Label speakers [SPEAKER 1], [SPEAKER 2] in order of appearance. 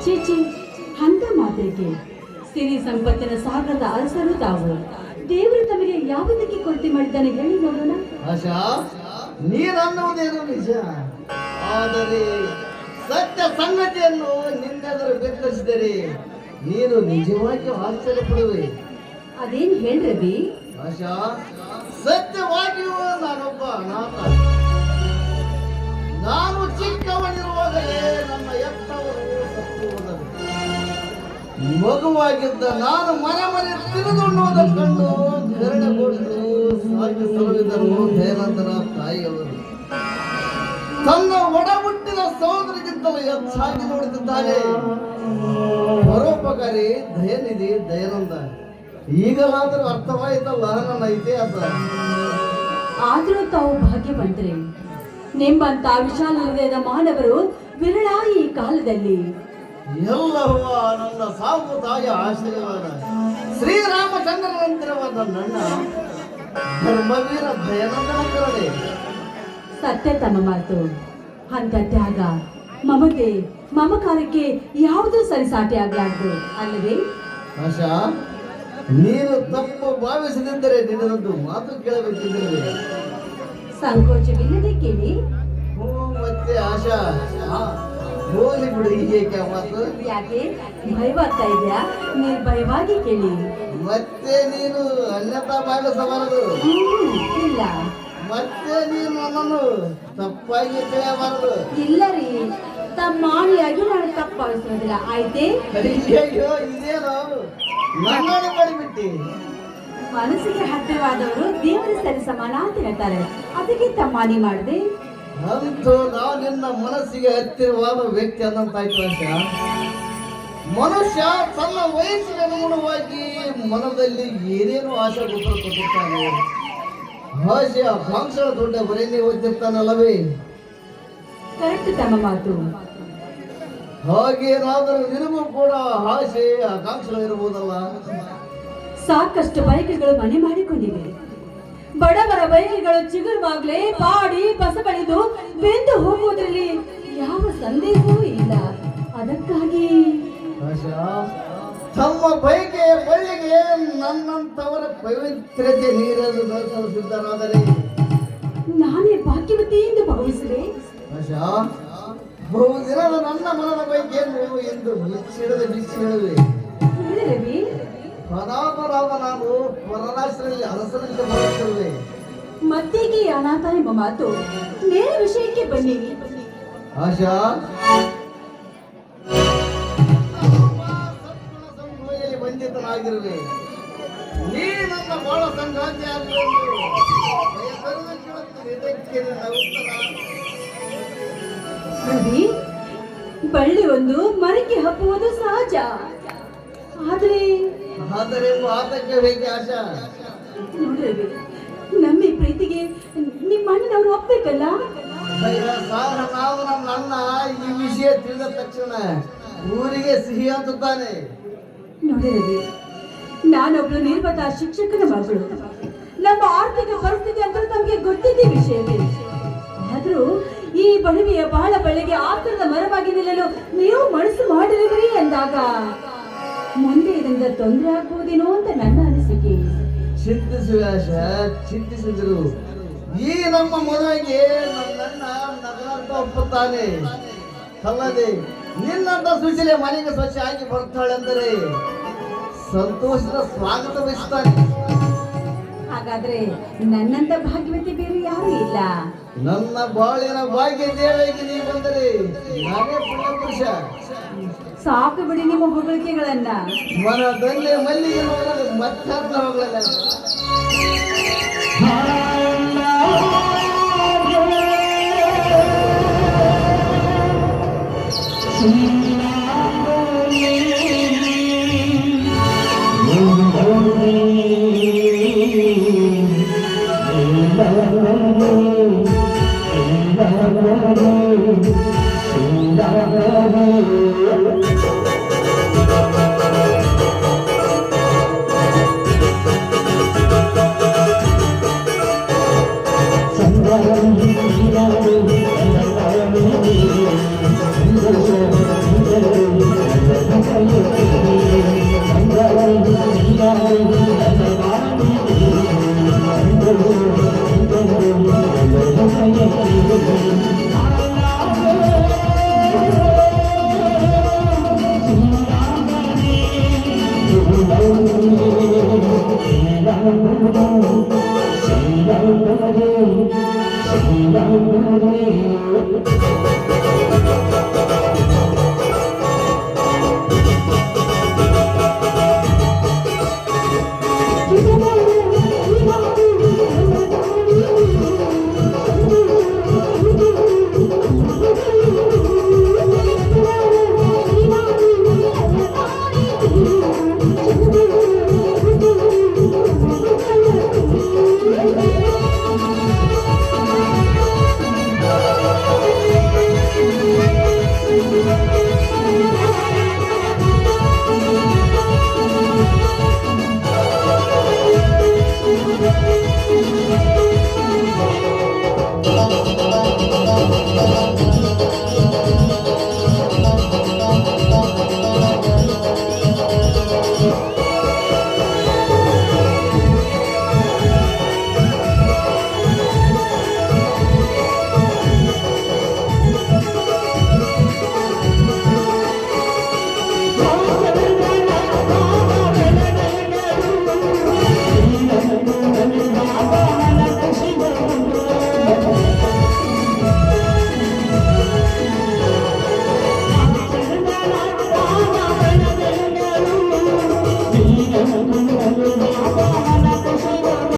[SPEAKER 1] ಚೀಚಿ ಅಂತ ಮಾತೇಕೆ? ಸಿರಿ ಸಂಪತ್ತಿನ ಸಾಗರದ ಅರಸರು ತಾವು. ದೇವರು ತಮಗೆ ಯಾವುದಕ್ಕೆ ಕೊರತೆ ಮಾಡಿದ್ದಾನೆ ಹೇಳಿ ನೋಡೋಣ.
[SPEAKER 2] ಆಶಾ, ನೀನನ್ನುವುದೇನು ನಿಜ, ಆದರೆ ಸತ್ಯ ಸಂಗತಿಯನ್ನು ನಿನ್ನೆದರು ಬೆಕ್ಕರಿಸಿದರೆ ನೀನು ನಿಜವಾಗಿಯೂ ಆಶ್ಚರ್ಯ ಪಡುವೆ.
[SPEAKER 1] ಅದೇನು ಹೇಳ್ರವಿ?
[SPEAKER 2] ಆಶಾ, ಸತ್ಯವಾಗಿಯೂ ನಾನೊಬ್ಬ ಅನಾಥ. ನಾನು ಚಿಕ್ಕವನಿರುವಾಗಲೇ ನನ್ನ ಎತ್ತವರು ಸತ್ತು ಹೋದರು. ಮಗುವಾಗಿದ್ದ ನಾನು ಮನೆ ತಿರುದುಣ್ಣುವುದ ಕಂಡು ಕರುಣೆಗೊಂಡು ಸಾಕಿ ಸಲುವಿದರು ದಯಾನಂದನ ತಾಯಿಯವರು. ತನ್ನ ಒಡ ಹುಟ್ಟಿದ ಸಹೋದರಿಗಿಂತಲೂ ಹೆಚ್ಚಾಗಿ ನೋಡುತ್ತಿದ್ದಾನೆ. ಪರೋಪಕಾರಿ ದಯನಿಧಿ ದಯಾನಂದ. ಈಗಲಾದರೂ ಅರ್ಥವಾಯಿತಲ್ಲ ನನ್ನ ಇತಿಹಾಸ.
[SPEAKER 1] ಆದರೂ ತಾವು ಭಾಗ್ಯವಂತರೆ. ನಿಮ್ಮಂತ ವಿಶಾಲ ಹೃದಯದ ಮಾನವರು ವಿರಳ ಈ ಕಾಲದಲ್ಲಿ.
[SPEAKER 2] ಎಲ್ಲವೂ ನನ್ನ ಸಾಕು ತಾಯಿಯ ಆಶೀರ್ವಾದ. ಶ್ರೀರಾಮಚಂದ್ರನಂತಿರುವ ನನ್ನ ಧರ್ಮವೀರ ದಯಾನಂದನ ಕರುಣೆ.
[SPEAKER 1] ಸತ್ಯ ತಮ್ಮ ಮಾತು. ಅಂತ ತ್ಯಾಗ, ಮಮತೆ, ಮಮಕಾರಕ್ಕೆ ಯಾವುದೂ ಸರಿಸಾಟಿ ಆಗಲಾರದು ಅಲ್ಲವೇ?
[SPEAKER 2] ಆಶಾ, ನೀನು ತಪ್ಪು ಭಾವಿಸದಿದ್ದರೆ ನಿನ್ನದೊಂದು ಮಾತು ಕೇಳಬೇಕಿದ್ದರೆ.
[SPEAKER 1] ಸಂಕೋಚವಿಲ್ಲದೆ ಕೇಳಿ.
[SPEAKER 2] ಮತ್ತೆ ಆಶಾ, ಹೋಲಿ ಬಿಡು, ಹೀಗೆ ಮಾತು
[SPEAKER 1] ಯಾಕೆ ಭಯವಾಗ್ತಾ ಇದೆಯಾ? ನಿರ್ಭಯವಾಗಿ ಕೇಳಿ.
[SPEAKER 2] ಮತ್ತೆ ನೀನು ಅನ್ಯತಾ ಭಾವಿಸಬಾರದು.
[SPEAKER 1] ಇಲ್ಲ.
[SPEAKER 2] ಮತ್ತೆ ನೀನು ನನ್ನನ್ನು ತಪ್ಪಾಗಿ ತಿಳಿಯಬಾರದು.
[SPEAKER 1] ಇಲ್ಲ ರೀ, ತಮ್ಮ ಆಣಿಯಾಗಿ ನಾನು ತಪ್ಪು ಭಾವಿಸೋದಿಲ್ಲ. ಆಯ್ತೇ?
[SPEAKER 2] ಅಯ್ಯೋ, ಇದೇನು ನನ್ನನ್ನು ಮಾಡಿಬಿಟ್ಟಿ.
[SPEAKER 1] ಮನಸ್ಸಿಗೆ ಹತ್ತಿರವಾದವರು ದೇವರ ಸರಿ ಸಮಾನ ಅಂತ ಹೇಳ್ತಾರೆ. ಅದಕ್ಕಿಂತ ಮಾನಿ ಮಾಡಿದೆ.
[SPEAKER 2] ಅಂತೂ ನಾವು ನಿನ್ನ ಮನಸ್ಸಿಗೆ ಹತ್ತಿರವಾದ ವ್ಯಕ್ತಿ ಅನ್ನಂತಾಯ್ತು. ಅಂತ ಮನುಷ್ಯ ತನ್ನ ವಯಸ್ಸಿಗೆ ಅನುಗುಣವಾಗಿ ಮನದಲ್ಲಿ ಏನೇನು ಆಶೆ ಗೊಬ್ಬರ ಕೊಟ್ಟಿರ್ತಾನೆ. ಆಶೆ ಆಕಾಂಕ್ಷಗಳ ದೊಡ್ಡ ಬರೆಯನ್ನೇ ಓದ್ತಿರ್ತಾನಲ್ಲವೇ?
[SPEAKER 1] ಕರೆಕ್ಟ್ ತಮ್ಮ ಮಾತು.
[SPEAKER 2] ಹಾಗೇನಾದರೂ ನಿನಗೂ ಕೂಡ ಆಶೆ ಆಕಾಂಕ್ಷೆಗಳು ಇರಬಹುದಲ್ಲ?
[SPEAKER 1] ಸಾಕಷ್ಟು ಬಯಕೆಗಳು ಮನೆ ಮಾಡಿಕೊಂಡಿವೆ. ಬಡವರ ಬಯಕೆಗಳು ಚಿಗುರುವಾಗಲೇ ಪಾಡಿ ಬಸಬಳಿದು ಬೆಂದು ಹೋಗುವುದರಲ್ಲಿ ಯಾವ ಸಂದೇಹವೂ ಇಲ್ಲ. ಅದಕ್ಕಾಗಿ
[SPEAKER 2] ತಮ್ಮ ಬಯಕೆಯ ಬಳ್ಳಿಗೆ ನನ್ನಂತವರ ಪವಿತ್ರತೆ ನೀರನ್ನು ಬೆಳೆಸಲು ಸಿದ್ಧರಾದರೆ
[SPEAKER 1] ನಾನೇ ಭಾಗ್ಯವತಿ ಎಂದು ಭಾವಿಸಿದೆ.
[SPEAKER 2] ಬಹುದಿನದ ನನ್ನ ಮನದ ಬಯಕೆಯನ್ನು ಎಂದು ಬಿಚ್ಚಿ ಹೇಳುವೆ.
[SPEAKER 1] ರವಿ,
[SPEAKER 2] ಅನಾಥರಾದ ನಾನು ಪರರಾಶ್ರಲ್ಲಿ ಅರಸನಂತೆ ಬರುತ್ತೇವೆ.
[SPEAKER 1] ಮತ್ತೆಗೆ ಅನಾಥ ಎಂಬ ಮಾತು? ನೇರ ವಿಷಯಕ್ಕೆ ಬನ್ನಿ.
[SPEAKER 2] ಆಶಾ, ಬಂಧಿತನಾಗಿರುವೆ. ನೀ ನನ್ನ ಬಾಳ ಸಂಗಾತಿ
[SPEAKER 1] ರವಿ, ಬಳ್ಳಿ ಒಂದು ಮರಕ್ಕೆ ಹಬ್ಬುವುದು ಸಹಜ. ಆದರೆ
[SPEAKER 2] ಆತಂಕ ಬೇಕೆ ಆಶಾ?
[SPEAKER 1] ನೋಡ್ರಿ, ನಮ್ಮ ಈ ಪ್ರೀತಿಗೆ ನಿಮ್ಮ ಅಣ್ಣನವರು ಒಪ್ಬೇಕಲ್ಲ?
[SPEAKER 2] ನಾವು ನಮ್ಮ ಅಣ್ಣ ಈ ವಿಷಯ ತಿಳಿದ ತಕ್ಷಣ ಊರಿಗೆ ಸಿಹಿ ಅಂತಾನೆ.
[SPEAKER 1] ನೋಡಿ ರವಿ, ನಾನೊಬ್ಳು ನಿರ್ಮತ ಶಿಕ್ಷಕನ ಮಗಳು. ನಮ್ಮ ಆರ್ಥಿಕ ಪರಿಸ್ಥಿತಿ ಅಂತ ನಮಗೆ ಗೊತ್ತಿದ್ದ ವಿಷಯವೇ. ಆದ್ರೂ ಈ ಬಡವಿಯ ಬಹಳ ಬಳ್ಳಿಗೆ ಆತರದ ಮರವಾಗಿ ನಿಲ್ಲಲು ನೀವು ಮನಸ್ಸು ಮಾಡಿರುವಿರಿ ಎಂದಾಗ ಮುಂದೆ ಇದರಿಂದ ತೊಂದರೆ ಆಗ್ಬಹುದೇನೋ ಅಂತ ನನ್ನ ಅನಿಸಿಕೆ.
[SPEAKER 2] ಚಿಂತಿಸುವ ಆಶಾ, ಚಿಂತಿಸಿದ್ರು ಈ ನಮ್ಮ ಮದುವೆಗೆ ನನ್ನ ನಗರಂತ ಒಪ್ಪುತ್ತಾನೆ. ಅಲ್ಲದೆ ನಿನ್ನಂತ ಸುಶೀಲೆ ಮನೆಗೆ ಸ್ವಚ್ಛ ಆಗಿ ಬರ್ತಾಳೆಂದರೆ ಸಂತೋಷದ ಸ್ವಾಗತ ಬಯಸ್ತಾನೆ.
[SPEAKER 1] ಹಾಗಾದ್ರೆ ನನ್ನಂತ ಭಾಗ್ಯವತಿ ಬೇರೆ ಯಾರು ಇಲ್ಲ.
[SPEAKER 2] ನನ್ನ ಬಾಳಿನ ಭಾಗ್ಯ ದೇವಿಗೆ ನೀ ಬಂದರೆ ನಾನೇ ಪುಣ್ಯ ಪುರುಷ.
[SPEAKER 1] ಸಾಕು ಬಿಡಿ ನಿಮ್ಮ ಹೊಗಳಿಕೆಗಳನ್ನ.
[SPEAKER 2] ಮನದಲ್ಲಿ ಮಲ್ಲಿಗೆ ಹೋಗಲು ಮತ್ತಾರ್ನ ಹೋಗಲ್ಲ.
[SPEAKER 3] Oh